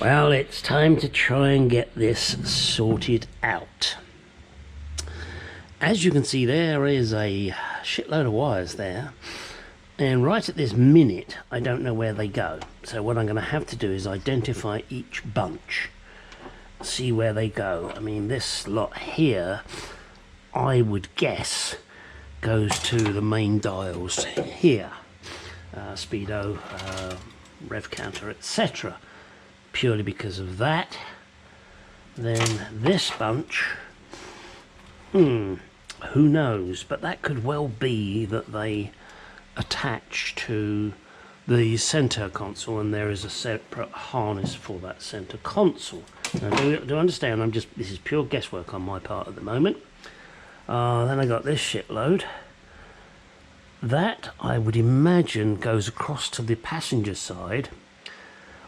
Well, it's time to try and get this sorted out. As you can see, there is a shitload of wires there, and right at this minute I don't know where they go. So what I'm going to have to do is identify each bunch, see where they go. I mean, this lot here, I would guess, goes to the main dials here, speedo, rev counter, etc. Purely because of that. Then this bunch, who knows, but that could well be that they attach to the center console, and there is a separate harness for that center console. Now, do understand, this is pure guesswork on my part at the moment. Then I got this shitload. That, I would imagine, goes across to the passenger side,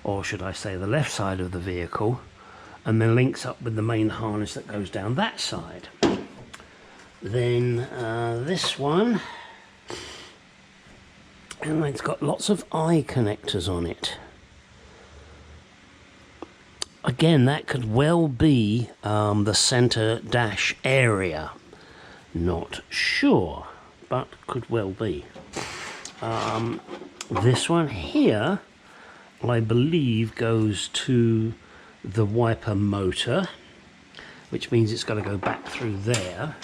or should I say the left side of the vehicle, and then links up with the main harness that goes down that side. Then this one, and it's got lots of eye connectors on it. Again, that could well be the center dash area. Not sure, but could well be. This one here, I believe, goes to the wiper motor, which means it's got to go back through there.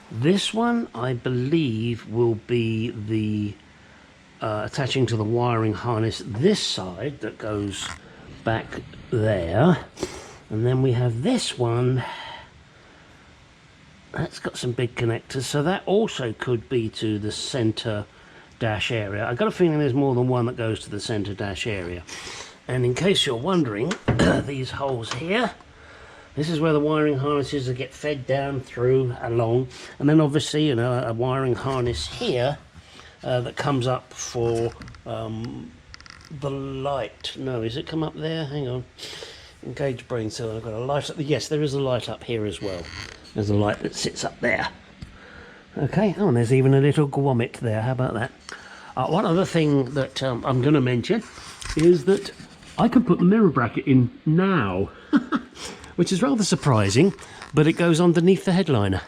This one, I believe, will be the attaching to the wiring harness this side that goes back there. And then we have this one that's got some big connectors, so that also could be to the center dash area. I've got a feeling there's more than one that goes to the center dash area. And in case you're wondering, these holes here, this is where the wiring harnesses get fed down through along, and then obviously, you know, a wiring harness here that comes up for the light. No, is it come up there? Hang on. Engage brain cell. I've got a light up. Yes, there is a light up here as well. There's a light that sits up there. Okay, oh, and there's even a little grommet there. How about that? One other thing that I'm going to mention is that I can put the mirror bracket in now, which is rather surprising, but it goes underneath the headliner.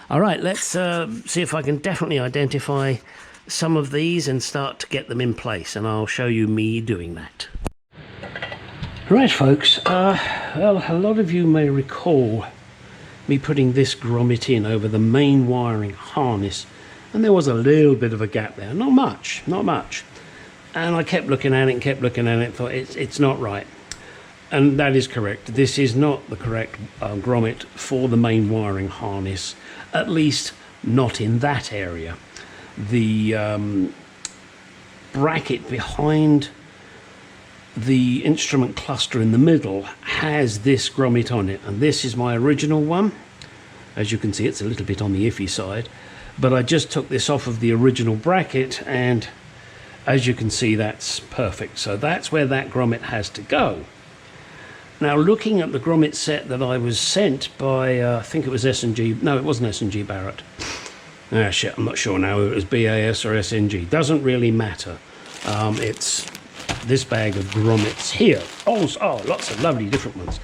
All right, let's see if I can definitely identify some of these and start to get them in place, and I'll show you me doing that. Right, folks, well, a lot of you may recall me putting this grommet in over the main wiring harness, and there was a little bit of a gap there. Not much, not much. And I kept looking at it and kept looking at it, thought it's not right. And that is correct. This is not the correct grommet for the main wiring harness, at least not in that area. The bracket behind the instrument cluster in the middle has this grommet on it, and this is my original one. As you can see, it's a little bit on the iffy side, but I just took this off of the original bracket, and as you can see, that's perfect. So that's where that grommet has to go. Now, looking at the grommet set that I was sent by I think it was S&G. No, it wasn't S&G Barrett. Ah, shit, I'm not sure now if it was BAS or SNG. Doesn't really matter. It's this bag of grommets here. Oh, lots of lovely different ones.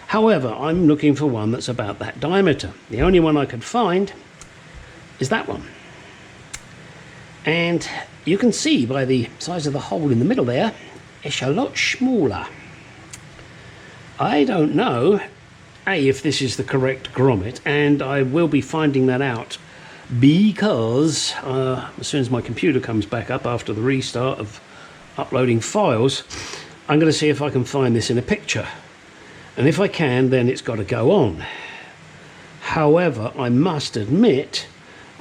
However, I'm looking for one that's about that diameter. The only one I could find is that one. And you can see by the size of the hole in the middle there, it's a lot smaller. I don't know, A, if this is the correct grommet, and I will be finding that out because as soon as my computer comes back up after the restart of uploading files, I'm going to see if I can find this in a picture, and if I can, then it's got to go on. However, I must admit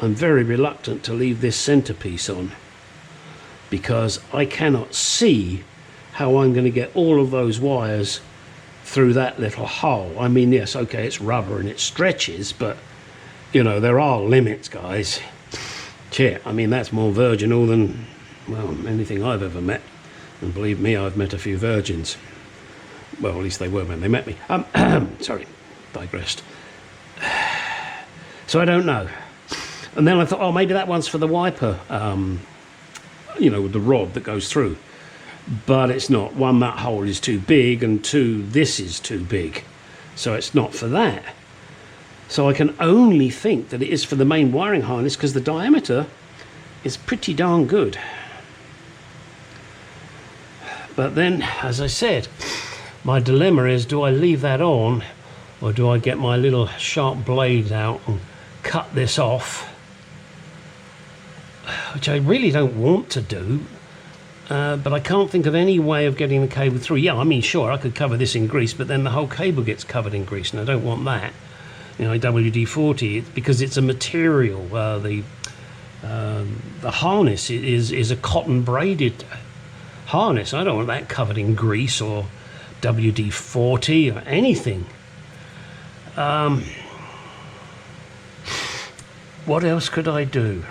I'm very reluctant to leave this centerpiece on, because I cannot see how I'm going to get all of those wires through that little hole. I mean, yes, okay, it's rubber and it stretches, but you know, there are limits, guys. Shit, I mean, that's more virginal than, well, anything I've ever met. And believe me, I've met a few virgins. Well, at least they were when they met me. Sorry, digressed. So I don't know. And then I thought, oh, maybe that one's for the wiper, you know, the rod that goes through. but it's not. One, that hole is too big, and two, this is too big, so it's not for that. So I can only think that it is for the main wiring harness, because the diameter is pretty darn good. But then, as I said, my dilemma is, do I leave that on, or do I get my little sharp blade out and cut this off, which I really don't want to do, but I can't think of any way of getting the cable through. Yeah, I mean, sure, I could cover this in grease, but then the whole cable gets covered in grease, and I don't want that. You know, WD-40, because it's a material, the harness is a cotton braided harness. I don't want that covered in grease or WD-40 or anything. What else could I do?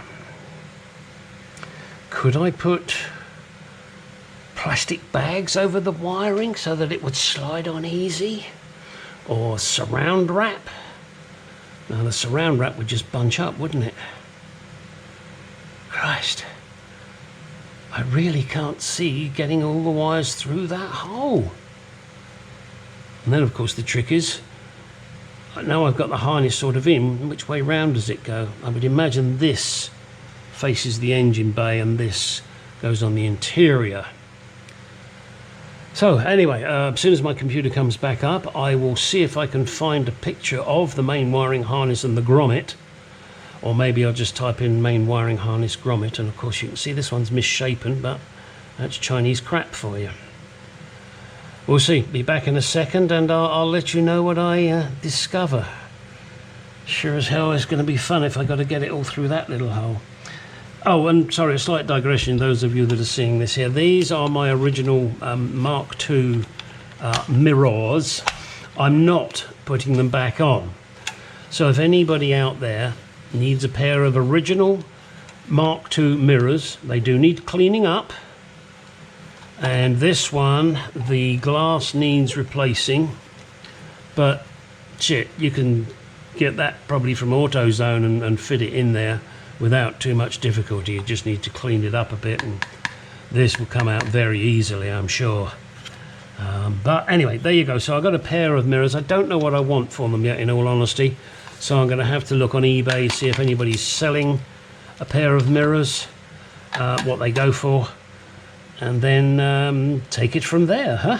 Could I put plastic bags over the wiring so that it would slide on easy? Or saran wrap? Now the saran wrap would just bunch up, wouldn't it? Christ. I really can't see getting all the wires through that hole. And then of course the trick is, now I've got the harness sort of in, which way round does it go? I would imagine this faces the engine bay and this goes on the interior. So anyway, as soon as my computer comes back up, I will see if I can find a picture of the main wiring harness and the grommet, or maybe I'll just type in main wiring harness grommet, and of course you can see this one's misshapen, but that's Chinese crap for you. We'll see. Be back in a second, and I'll let you know what I discover. Sure as hell it's going to be fun if I got to get it all through that little hole. Oh, and sorry, a slight digression, those of you that are seeing this here. These are my original Mark II mirrors. I'm not putting them back on. So if anybody out there needs a pair of original Mark II mirrors, they do need cleaning up. And this one, the glass needs replacing, but shit, you can get that probably from AutoZone and fit it in there without too much difficulty. You just need to clean it up a bit, and this will come out very easily, I'm sure. But anyway, there you go. So I've got a pair of mirrors. I don't know what I want for them yet, in all honesty, so I'm going to have to look on eBay, see if anybody's selling a pair of mirrors, what they go for, and then take it from there, huh?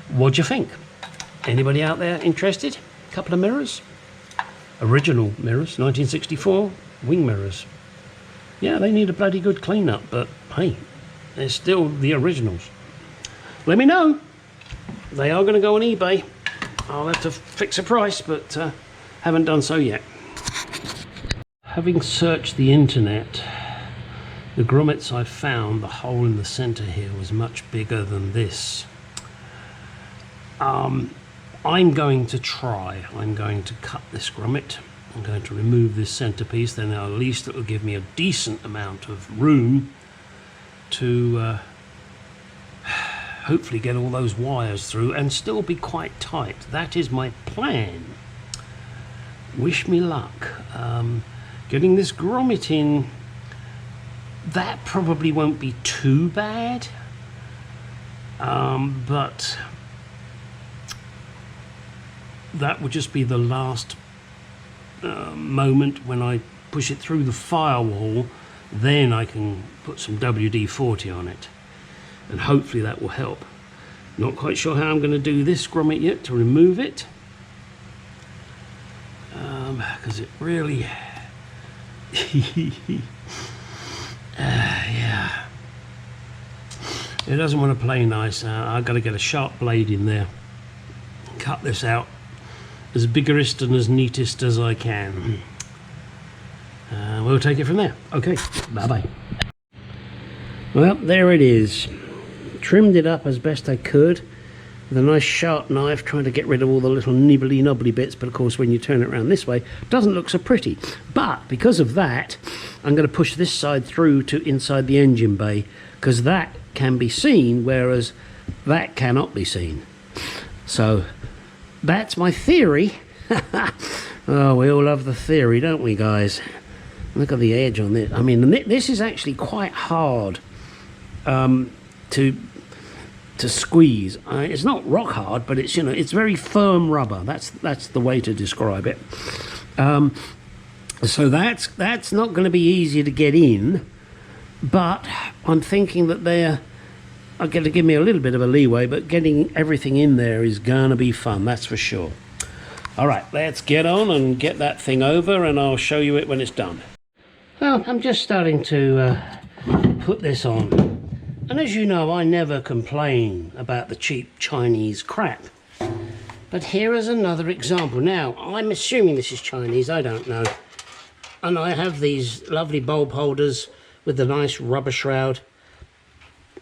What do you think? Anybody out there interested? A couple of mirrors? Original mirrors, 1964, wing mirrors. Yeah, they need a bloody good clean-up, but hey, they're still the originals. Let me know. They are going to go on eBay. I'll have to fix a price, but haven't done so yet. Having searched the internet, the grommets I found, the hole in the center here was much bigger than this. I'm going to cut this grommet. I'm going to remove this centerpiece, then at least it will give me a decent amount of room to hopefully get all those wires through and still be quite tight. That is my plan. Wish me luck. Getting this grommet in, that probably won't be too bad, but that would just be the last moment when I push it through the firewall. Then I can put some WD-40 on it, and hopefully that will help. Not quite sure how I'm going to do this grommet yet to remove it, because it really yeah, it doesn't want to play nice. I've got to get a sharp blade in there, cut this out as biggerest and as neatest as I can. We'll take it from there. Okay, bye-bye. Well, there it is. Trimmed it up as best I could with a nice sharp knife, trying to get rid of all the little nibbly-knobbly bits, but of course when you turn it around this way, it doesn't look so pretty. But because of that, I'm going to push this side through to inside the engine bay, because that can be seen, whereas that cannot be seen. So that's my theory. Oh, we all love the theory, don't we, guys? Look at the edge on this. I mean, this is actually quite hard to to squeeze. It's not rock hard, but it's, you know, it's very firm rubber. That's the way to describe it. So that's not going to be easy to get in, but I'm thinking that they're going to give me a little bit of a leeway, but getting everything in there is going to be fun, that's for sure. All right, let's get on and get that thing over, and I'll show you it when it's done. Well, I'm just starting to put this on, and as you know, I never complain about the cheap Chinese crap, but here is another example. Now, I'm assuming this is Chinese, I don't know, and I have these lovely bulb holders with the nice rubber shroud,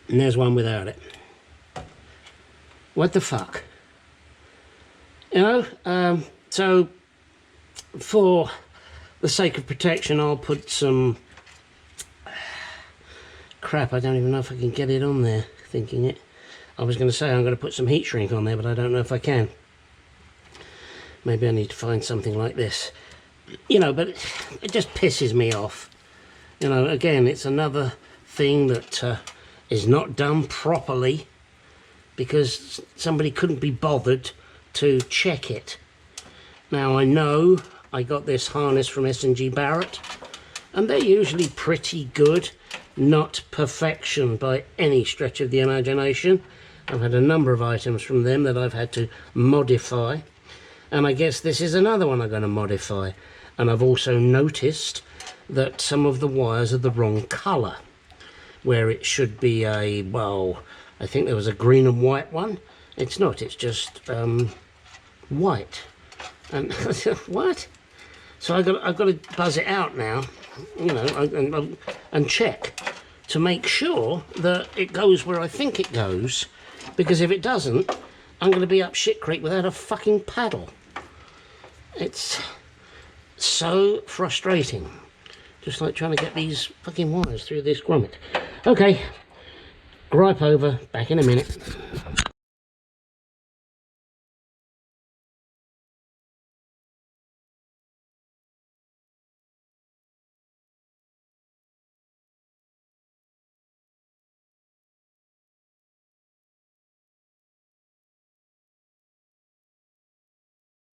and there's one without it. What the fuck? You know, so for the sake of protection, I'll put some crap. I don't even know if I can get it on there, thinking it. I was going to say I'm going to put some heat shrink on there, but I don't know if I can. Maybe I need to find something like this. You know, but it just pisses me off. You know, again, it's another thing that is not done properly because somebody couldn't be bothered to check it. Now, I know I got this harness from S&G Barrett, and they're usually pretty good, not perfection by any stretch of the imagination. I've had a number of items from them that I've had to modify, and I guess this is another one I'm going to modify. And I've also noticed that some of the wires are the wrong colour, where it should be a, well, I think there was a green and white one. It's not, it's just white. And what? So I've got to buzz it out now, you know, and check to make sure that it goes where I think it goes, because if it doesn't, I'm going to be up shit creek without a fucking paddle. It's so frustrating. Just like trying to get these fucking wires through this grommet. Okay, gripe over, back in a minute.